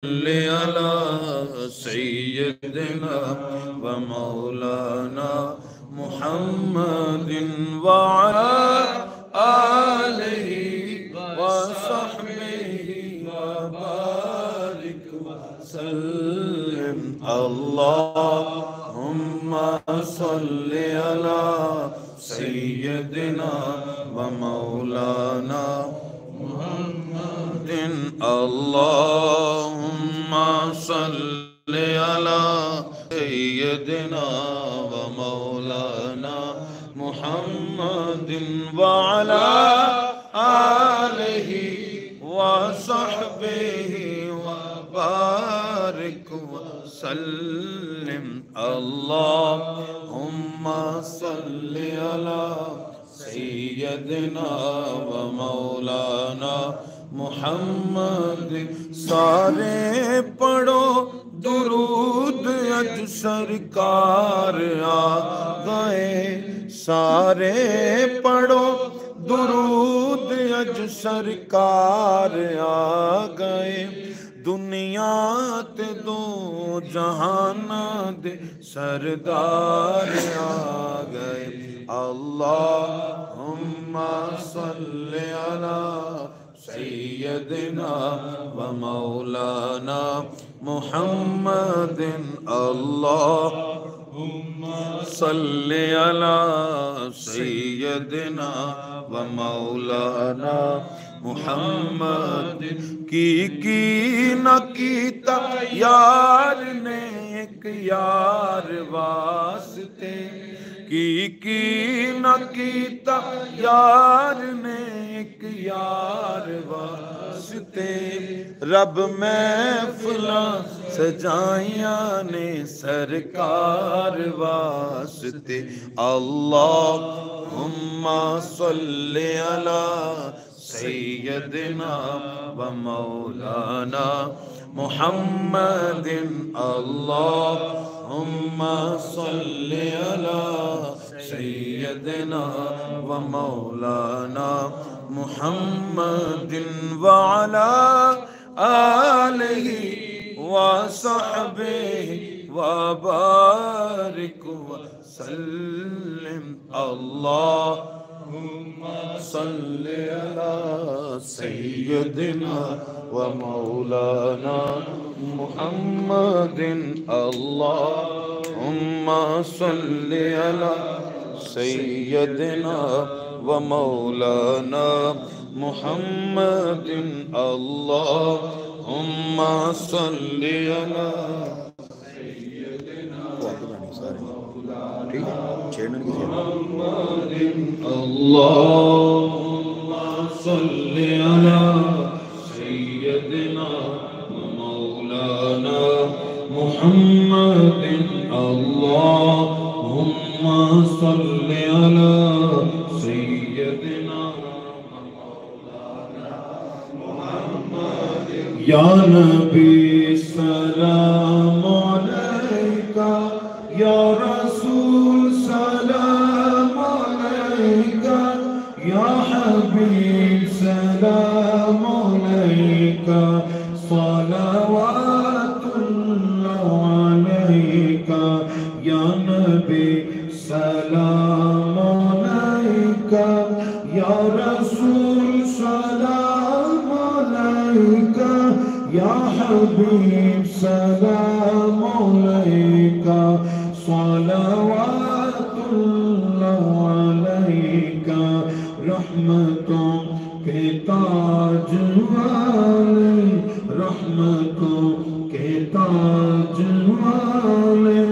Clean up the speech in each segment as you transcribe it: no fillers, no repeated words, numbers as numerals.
على سيدنا ومولانا محمد وعلى آله وصحبه وبارك وسلم اللهم صل على سيدنا ومولانا محمد اللهم صل على سيدنا ومولانا محمد وعلى آله وصحبه وبارك وسلم اللهم صل على سيدنا ومولانا محمد سارے پڑھو درود اج سرکار آ گئے سارے پڑھو درود اج سرکار آ گئے دنیا تے دو جہان دے سردار آ گئے اللہم صل علی سیدنا و مولانا محمد اللہم صل علی سیدنا و مولانا محمد کی نہ کیتا یار نے ایک یار واسطے کی نہ کیتا یار نے ایک یار واسطے رب محفلاں سجائیاں نے سرکار واسطے اللہم صل علی سیدنا و مولانا محمد اللہم صل علی سیدنا و مولانا محمد وعلا آلہ وصحبہ وبارک وسلم اللہم صل علی سیدنا و مولانا محمد اللہم صل علی سیدنا و مولانا محمد اللہم صل علی محمد اللہم صل علی سیدنا و مولانا محمد اللہم صل علی سیدنا یا نبی سلام علیکہ یا رسول سلام علیکہ یا حبیب سلام علیکہ صلوات اللہ علیکہ یا نبی سلام علیکہ یا رسول سلام علیکہ یا حبیب سلام علیکہ صلوات اللہ علیکہ رحمتوں کے تاج والے رحمتوں کے تاج والے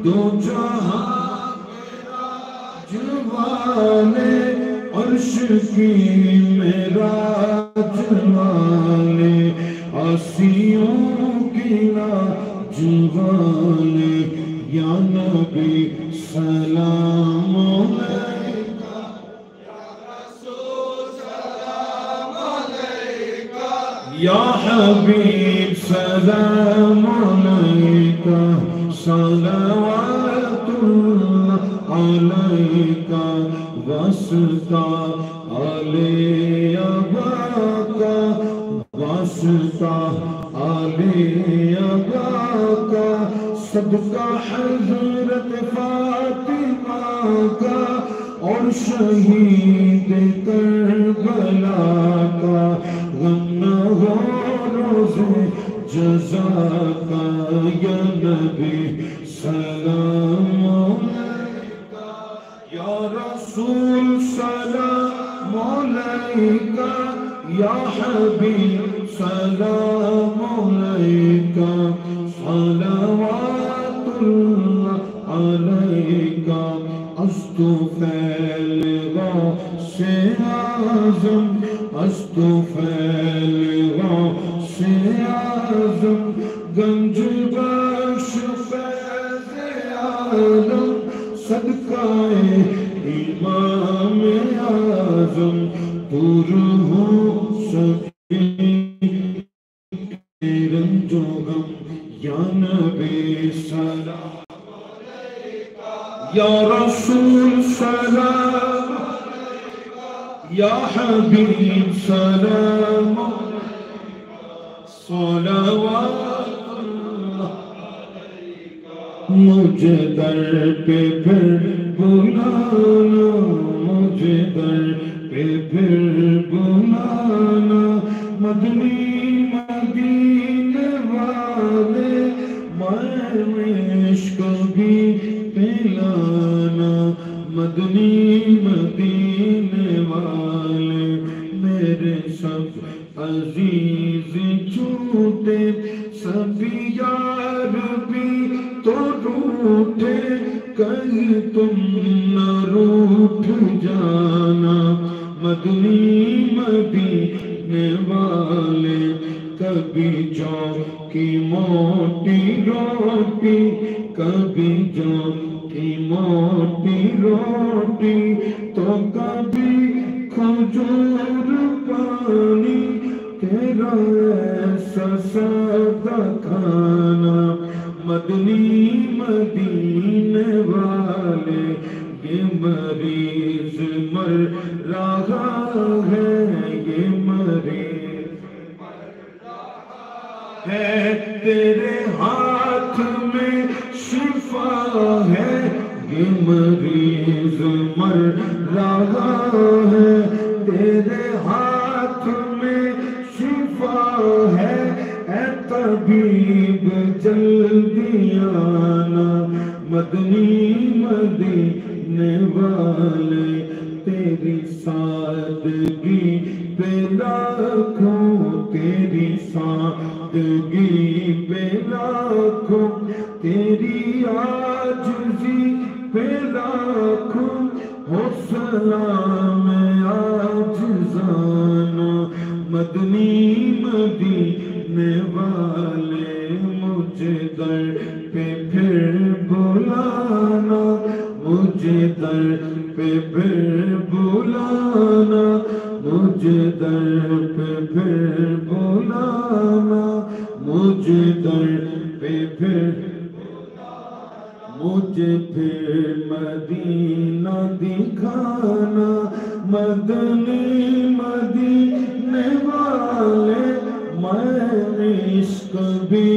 دو جہاں کے راج والے عرش کی معراج والے آسیوں کی لاج والے یا نبی سلام علیکہ یا رسول سلام علیکہ یا حبیب سلام علیکہ صلوات اللہ علیکہ واسطہ علی اباکہ واسطہ علی عبا کا صدقہ حضرت فاطمہ کا اور شہید کربلا کا غم نہ ہو روز جزا کا یا نبی سلام علیکہ یا رسول سلام علیکہ یا حبیب سلام علیکہ صلوات اللہ علیکہ استفیل غوث اعظم استفیل غوث اعظم گنج بخش فیض عالم صدقہ امام اعظم دور ہو سکے رنج و غم یا نبی سلام یا رسول سلام یا حبیب سلام صلوات اللہ مجھے در پہ پھر بلانا مجھے در پہ پھر بلانا مدنی مدینے والے میں عشق بھی پلانا مدنی مدینے والے میرے سب عزیز چھوٹے سبھی یار بھی تو روٹھے کہیں تم نہ روٹھ جانا مدنی مدینے والے کبھی جو کی موٹی روٹی کبھی جو کی موٹی روٹی تو کبھی کھجور پانی تیرا ایسا سادہ کھانا مدنی مدینے والے یہ مریض مر رہا ہے یہ مریض ہے تیرے ہاتھ میں شفا ہے یہ مریض مر رہا ہے تیرے ہاتھ میں شفا ہے اے طبیب جلدی آنا مدنی مدینے والے تیری سادگی پہ لاکھوں تیری سادگی پہ لاکھوں تیری عاجزی پہ لاکھوں ہو سلام عاجزانہ مدنی مدینے والے مجھے در پہ پھر بلانا مجھے در پہ پھر بلانا مجھے در پہ پھر بلانا مجھے در پہ پھر مجھے پھر مدینہ دکھانا مدنی مدینے والے میں عشق بھی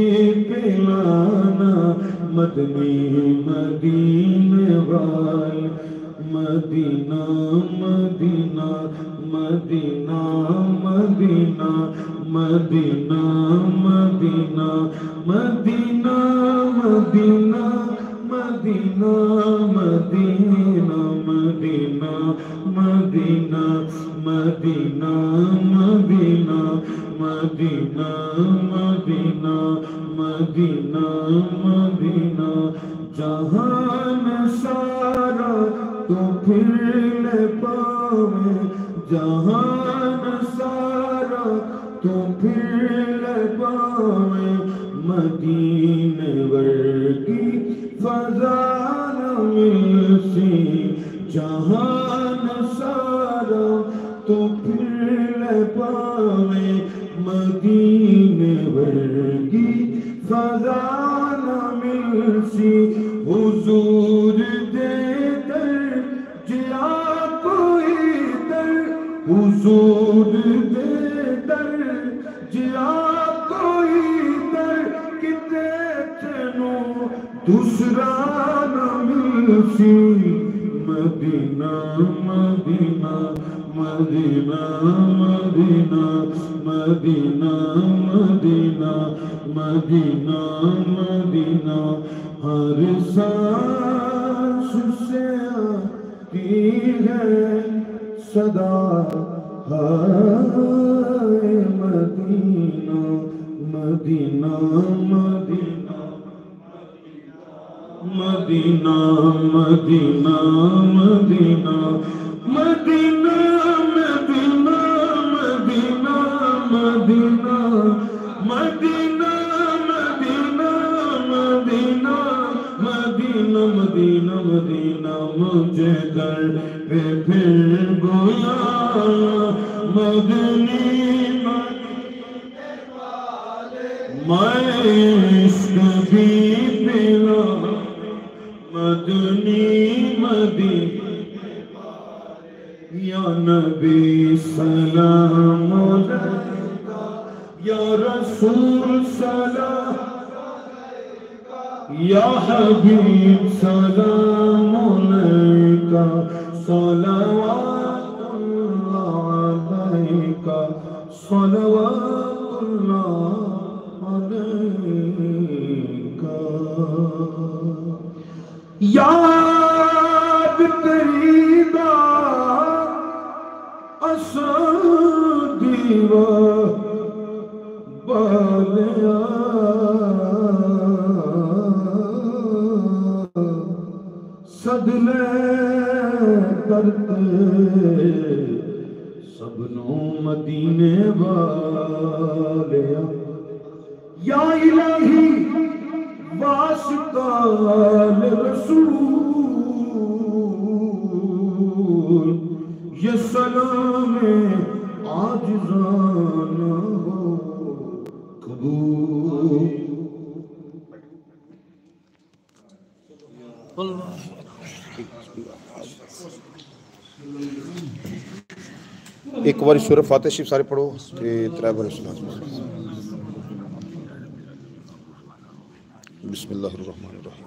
پلانا مدنی مدینے والے مدینہ مدینہ مدینہ مدینہ مدینہ مدینہ مدینہ مدینہ مدینہ مدینہ مدینہ مدینہ مدینہ مدینہ مدینہ مدینہ مدینہ مدینہ جہان سارا تو پھر لے پاوے جہان سارا تو پھر لے پاوے مدینے ورگی فضا نہ ملسی جہان سارا تو پھر لے پاوے مدینے ورگی فضا نہ ملسی حضور دے در جیا کوئی در حضور دے در جیا کوئی در دوسرا نہ ملسی مدینہ مدینہ مدینہ مدینہ مدینہ مدینہ مدینہ مدینہ ہر سانس سے آتی ہے صدا ہائے مدینہ مدینہ مدینہ مدینہ مدینہ مدینہ مدینہ مدینہ مدینہ مدینہ مدینہ مدینہ مدینہ مدینہ مدینہ مدینہ مجھے در پہ پھر بلایا مدنی میں عشق بھی پلا مدنی مدینہ یا نبی سلام علیکہ یا رسول سلام یا حبیب سلام علیکہ صلوات اللہ علیکہ صلوات اللہ علیکہ یاد تیری دیوا بالیا صدلے کرتے سبنوں مدینے والیا یا الہی واسطہ رسول یہ سلام عاجزانہ ہو قبول ایک بار سورہ فاتحہ شریف سارے پڑھو ترائے بار سنا بسم اللہ الرحمن الرحیم